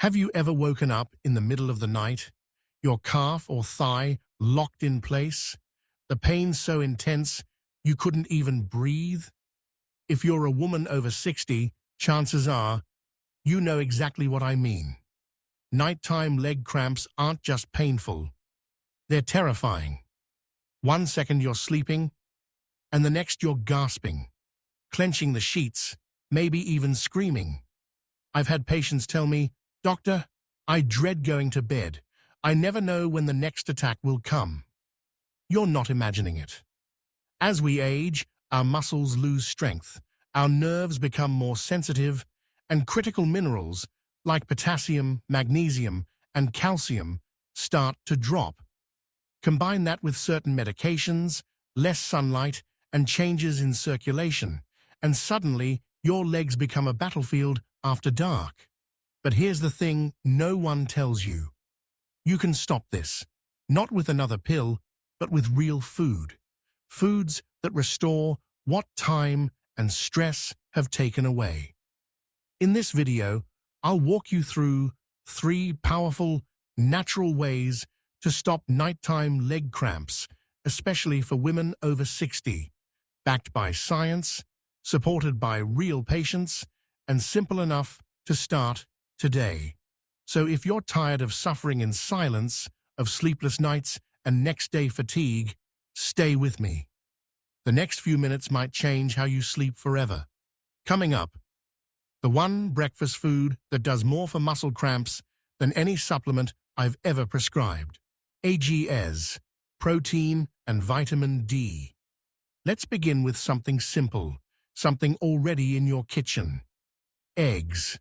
Have you ever woken up in the middle of the night, your calf or thigh locked in place, the pain so intense you couldn't even breathe? If you're a woman over 60, chances are you know exactly what I mean. Nighttime leg cramps aren't just painful, they're terrifying. 1 second you're sleeping, and the next you're gasping, clenching the sheets, maybe even screaming. I've had patients tell me, "Doctor, I dread going to bed. I never know when the next attack will come." You're not imagining it. As we age, our muscles lose strength, our nerves become more sensitive, and critical minerals like potassium, magnesium, and calcium start to drop. Combine that with certain medications, less sunlight, and changes in circulation, and suddenly your legs become a battlefield after dark. But here's the thing no one tells you. You can stop this, not with another pill, but with real food. Foods that restore what time and stress have taken away. In this video, I'll walk you through 3 powerful, natural ways to stop nighttime leg cramps, especially for women over 60, backed by science, supported by real patients, and simple enough to start today. So if you're tired of suffering in silence, of sleepless nights and next-day fatigue, stay with me. The next few minutes might change how you sleep forever. Coming up, the one breakfast food that does more for muscle cramps than any supplement I've ever prescribed. AGS, protein and vitamin D. Let's begin with something simple, something already in your kitchen. Eggs.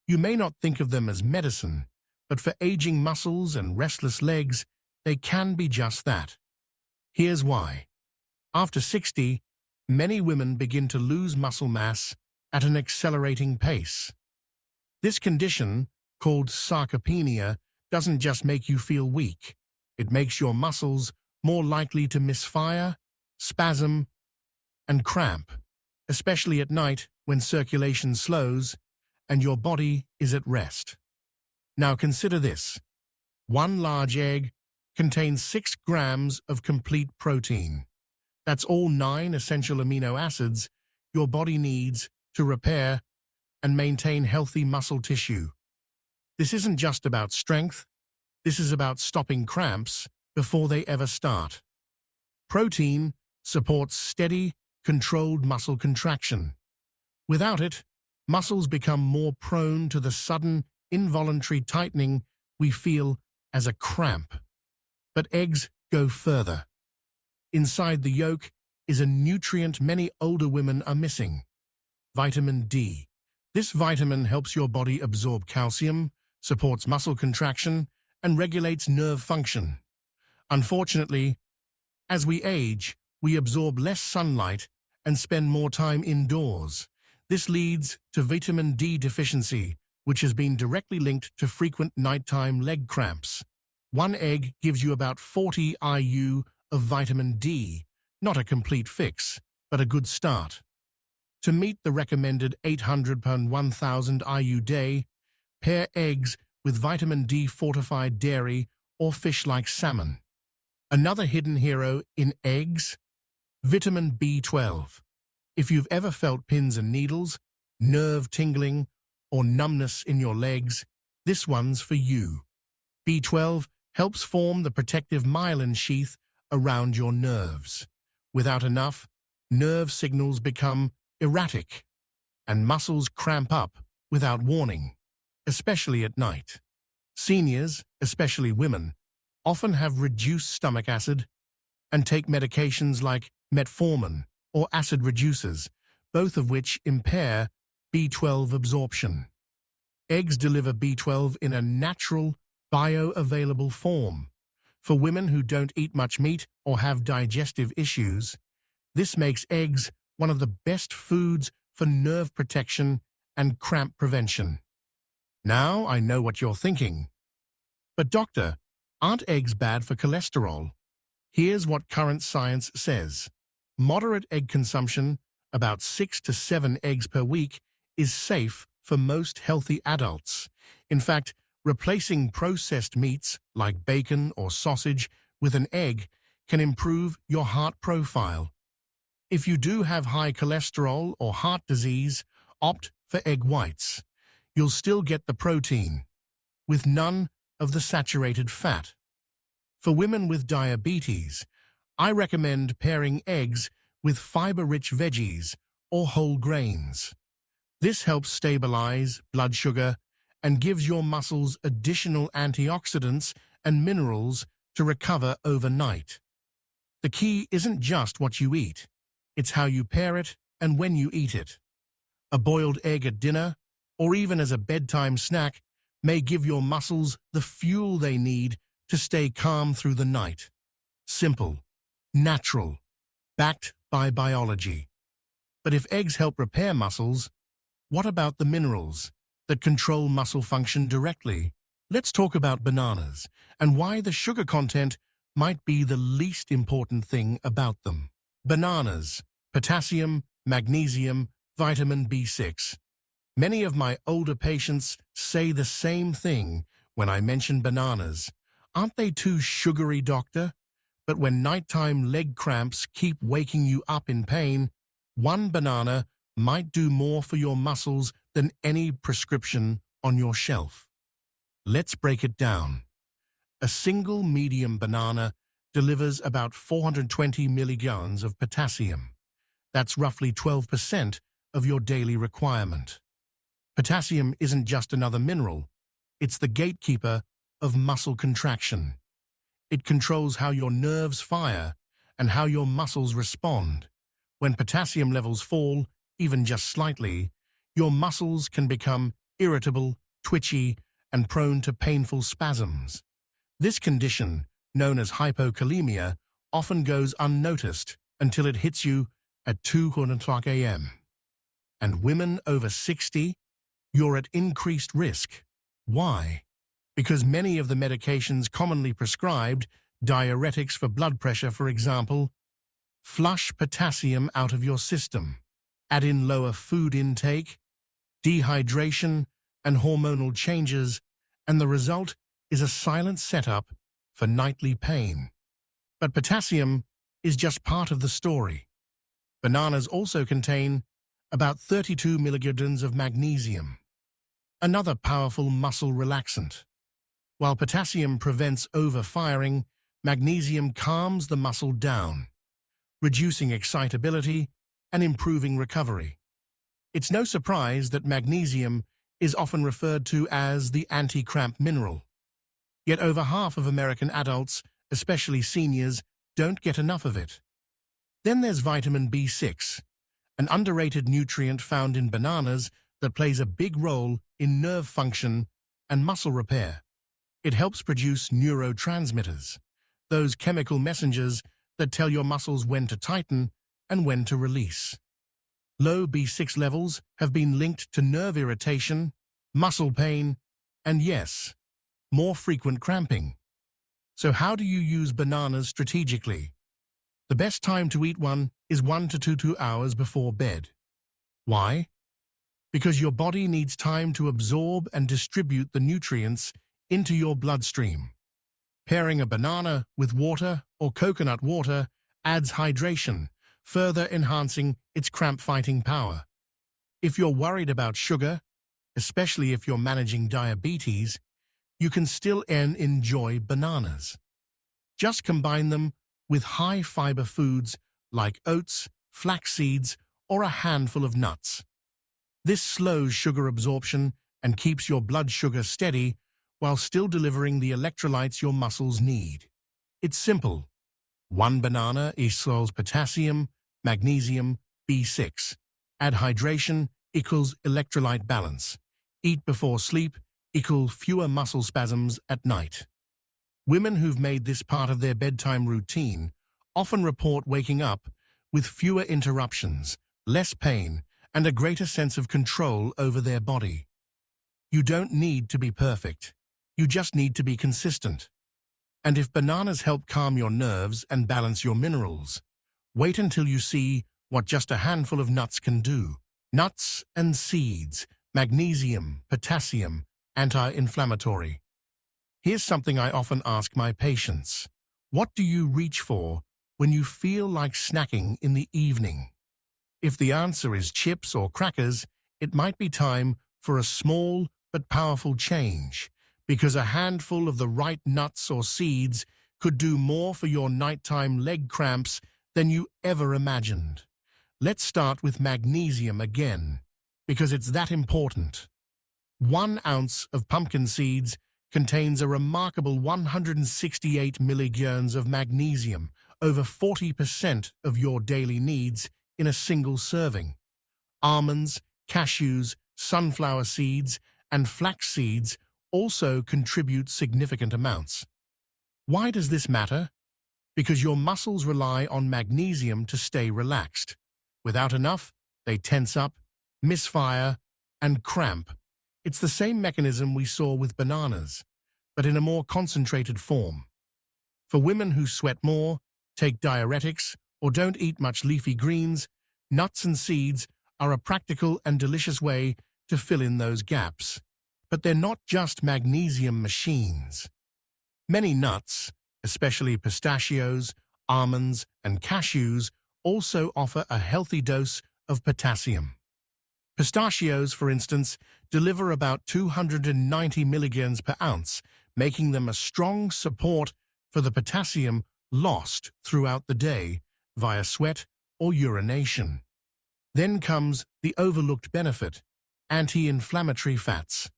You may not think of them as medicine, but for aging muscles and restless legs, they can be just that. Here's why. After 60, many women begin to lose muscle mass at an accelerating pace. This condition, called sarcopenia, doesn't just make you feel weak. It makes your muscles more likely to misfire, spasm, and cramp, especially at night when circulation slows and your body is at rest. Now consider this. 1 large egg contains 6 grams of complete protein. That's all 9 essential amino acids your body needs to repair and maintain healthy muscle tissue. This isn't just about strength, this is about stopping cramps before they ever start. Protein supports steady, controlled muscle contraction. Without it, muscles become more prone to the sudden, involuntary tightening we feel as a cramp. But eggs go further. Inside the yolk is a nutrient many older women are missing: vitamin D. This vitamin helps your body absorb calcium, supports muscle contraction, and regulates nerve function. Unfortunately, as we age, we absorb less sunlight and spend more time indoors. This leads to vitamin D deficiency, which has been directly linked to frequent nighttime leg cramps. 1 egg gives you about 40 IU of vitamin D, not a complete fix, but a good start. To meet the recommended 800 per 1,000 IU day, pair eggs with vitamin D fortified dairy or fish like salmon. Another hidden hero in eggs? Vitamin B12. If you've ever felt pins and needles, nerve tingling, or numbness in your legs, this one's for you. B12 helps form the protective myelin sheath around your nerves. Without enough, nerve signals become erratic, and muscles cramp up without warning, especially at night. Seniors, especially women, often have reduced stomach acid and take medications like metformin or acid reducers, both of which impair B12 absorption. Eggs deliver B12 in a natural, bioavailable form. For women who don't eat much meat or have digestive issues, this makes eggs one of the best foods for nerve protection and cramp prevention. Now I know what you're thinking. But doctor, aren't eggs bad for cholesterol? Here's what current science says. Moderate egg consumption, about 6 to 7 eggs per week, is safe for most healthy adults. In fact, Replacing processed meats like bacon or sausage with an egg can improve your heart profile. If you do have high cholesterol or heart disease, opt for egg whites. You'll still get the protein, with none of the saturated fat. For women with diabetes, I recommend pairing eggs with fiber-rich veggies or whole grains. This helps stabilize blood sugar and gives your muscles additional antioxidants and minerals to recover overnight. The key isn't just what you eat, it's how you pair it and when you eat it. A boiled egg at dinner, or even as a bedtime snack, may give your muscles the fuel they need to stay calm through the night. Simple, natural, backed by biology. But if eggs help repair muscles, what about the minerals that control muscle function directly? Let's talk about bananas and why the sugar content might be the least important thing about them. Bananas, potassium, magnesium, vitamin B6. Many of my older patients say the same thing when I mention bananas. Aren't they too sugary, doctor? But when nighttime leg cramps keep waking you up in pain, one banana might do more for your muscles than any prescription on your shelf. Let's break it down. A single medium banana delivers about 420 milligrams of potassium. That's roughly 12% of your daily requirement. Potassium isn't just another mineral, it's the gatekeeper of muscle contraction. It controls how your nerves fire and how your muscles respond. When potassium levels fall, even just slightly, your muscles can become irritable, twitchy, and prone to painful spasms. This condition, known as hypokalemia, often goes unnoticed until it hits you at 2 o'clock a.m. And women over 60, you're at increased risk. Why? Because many of the medications commonly prescribed, diuretics for blood pressure for example, flush potassium out of your system. Add in lower food intake, dehydration, and hormonal changes, and the result is a silent setup for nightly pain. But potassium is just part of the story. Bananas also contain about 32 milligrams of magnesium, another powerful muscle relaxant. While potassium prevents overfiring, magnesium calms the muscle down, reducing excitability and improving recovery. It's no surprise that magnesium is often referred to as the anti-cramp mineral. Yet over half of American adults, especially seniors, don't get enough of it. Then there's vitamin B6, an underrated nutrient found in bananas that plays a big role in nerve function and muscle repair. It helps produce neurotransmitters, those chemical messengers that tell your muscles when to tighten and when to release. Low B6 levels have been linked to nerve irritation, muscle pain, and yes, more frequent cramping. So how do you use bananas strategically? The best time to eat one is 1 to 2 hours before bed. Why? Because your body needs time to absorb and distribute the nutrients into your bloodstream. Pairing a banana with water or coconut water adds hydration, further enhancing its cramp-fighting power. If you're worried about sugar, especially if you're managing diabetes, you can still enjoy bananas. Just combine them with high-fiber foods like oats, flax seeds, or a handful of nuts. This slows sugar absorption and keeps your blood sugar steady while still delivering the electrolytes your muscles need. It's simple. 1 banana equals potassium, magnesium, B6. Add hydration equals electrolyte balance. Eat before sleep equals fewer muscle spasms at night. Women who've made this part of their bedtime routine often report waking up with fewer interruptions, less pain, and a greater sense of control over their body. You don't need to be perfect. You just need to be consistent. And if bananas help calm your nerves and balance your minerals, wait until you see what just a handful of nuts can do. Nuts and seeds, magnesium, potassium, anti-inflammatory. Here's something I often ask my patients. What do you reach for when you feel like snacking in the evening? If the answer is chips or crackers, it might be time for a small but powerful change, because a handful of the right nuts or seeds could do more for your nighttime leg cramps than you ever imagined. Let's start with magnesium again, because it's that important. 1 ounce of pumpkin seeds contains a remarkable 168 milligrams of magnesium, over 40% of your daily needs in a single serving. Almonds, cashews, sunflower seeds, and flax seeds also contribute significant amounts. Why does this matter? Because your muscles rely on magnesium to stay relaxed. Without enough, they tense up, misfire, and cramp. It's the same mechanism we saw with bananas, but in a more concentrated form. For women who sweat more, take diuretics, or don't eat much leafy greens, nuts and seeds are a practical and delicious way to fill in those gaps. But they're not just magnesium machines. Many nuts, especially pistachios, almonds, and cashews, also offer a healthy dose of potassium. Pistachios, for instance, deliver about 290 milligrams per ounce, making them a strong support for the potassium lost throughout the day via sweat or urination. Then comes the overlooked benefit, anti-inflammatory fats.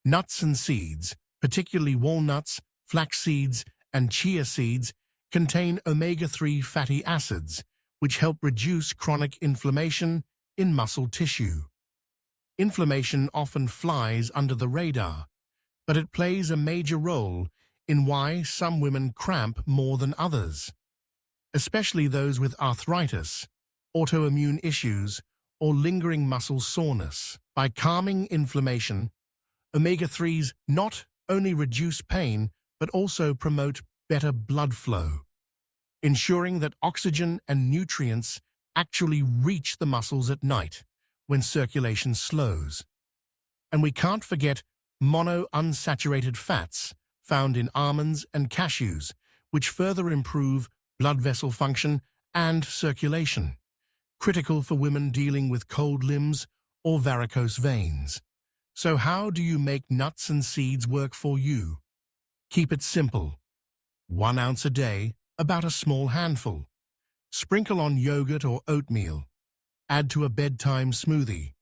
Nuts and seeds, particularly walnuts, flax seeds, and chia seeds, contain omega-3 fatty acids, which help reduce chronic inflammation in muscle tissue. Inflammation often flies under the radar, but it plays a major role in why some women cramp more than others, especially those with arthritis, autoimmune issues, or lingering muscle soreness. By calming inflammation, omega-3s not only reduce pain, but also promote better blood flow, ensuring that oxygen and nutrients actually reach the muscles at night when circulation slows. And we can't forget monounsaturated fats found in almonds and cashews, which further improve blood vessel function and circulation, critical for women dealing with cold limbs or varicose veins. So how do you make nuts and seeds work for you? Keep it simple. 1 ounce a day, about a small handful. Sprinkle on yogurt or oatmeal. Add to a bedtime smoothie.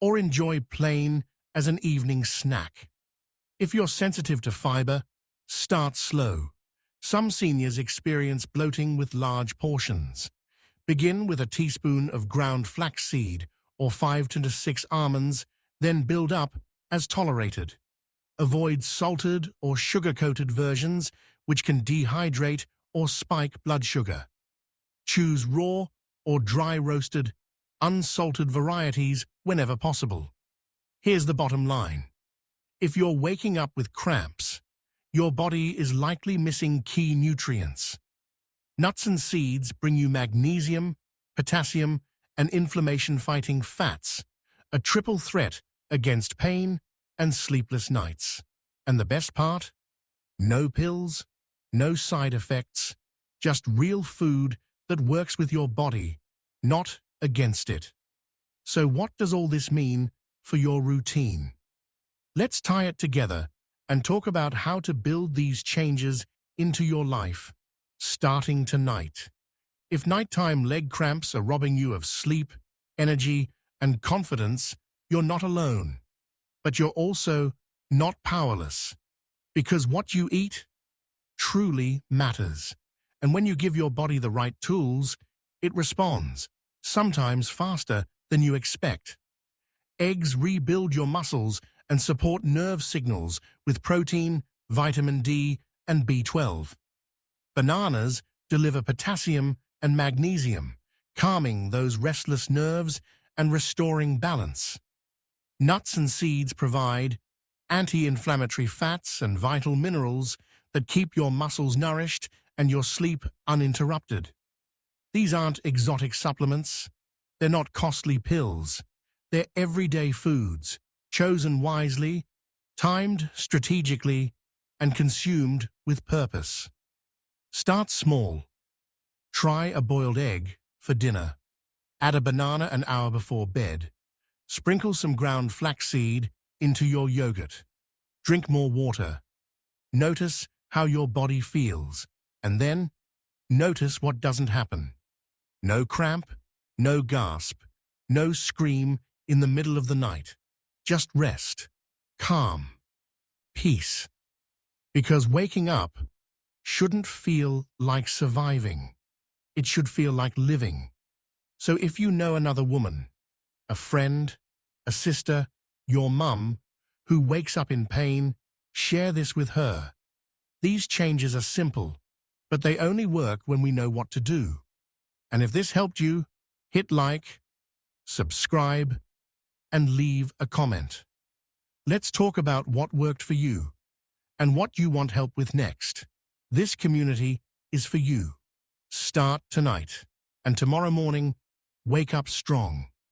Or enjoy plain as an evening snack. If you're sensitive to fiber, start slow. Some seniors experience bloating with large portions. Begin with a teaspoon of ground flaxseed or 5 to 6 almonds, then build up as tolerated. Avoid salted or sugar-coated versions, which can dehydrate or spike blood sugar. Choose raw or dry-roasted, unsalted varieties whenever possible. Here's the bottom line. If you're waking up with cramps, your body is likely missing key nutrients. Nuts and seeds bring you magnesium, potassium, and inflammation-fighting fats, a triple threat against pain and sleepless nights. And the best part? No pills, no side effects, just real food that works with your body, not against it. So what does all this mean for your routine? Let's tie it together and talk about how to build these changes into your life, starting tonight. If nighttime leg cramps are robbing you of sleep, energy, and confidence, you're not alone. But you're also not powerless, because what you eat truly matters. And when you give your body the right tools, it responds, sometimes faster than you expect. Eggs rebuild your muscles and support nerve signals with protein, vitamin D, and B12. Bananas deliver potassium and magnesium, calming those restless nerves and restoring balance. Nuts and seeds provide anti-inflammatory fats and vital minerals that keep your muscles nourished and your sleep uninterrupted. These aren't exotic supplements. They're not costly pills. They're everyday foods, chosen wisely, timed strategically and consumed with purpose. Start small. Try a boiled egg for dinner. Add a banana an hour before bed. Sprinkle some ground flaxseed into your yogurt. Drink more water. Notice how your body feels, and then notice what doesn't happen. No cramp, no gasp, no scream in the middle of the night. Just rest, calm, peace. Because waking up shouldn't feel like surviving. It should feel like living. So if you know another woman, a friend, a sister, your mum, who wakes up in pain, share this with her. These changes are simple, but they only work when we know what to do. And if this helped you, hit like, subscribe, and leave a comment. Let's talk about what worked for you and what you want help with next. This community is for you. Start tonight, and tomorrow morning, wake up strong.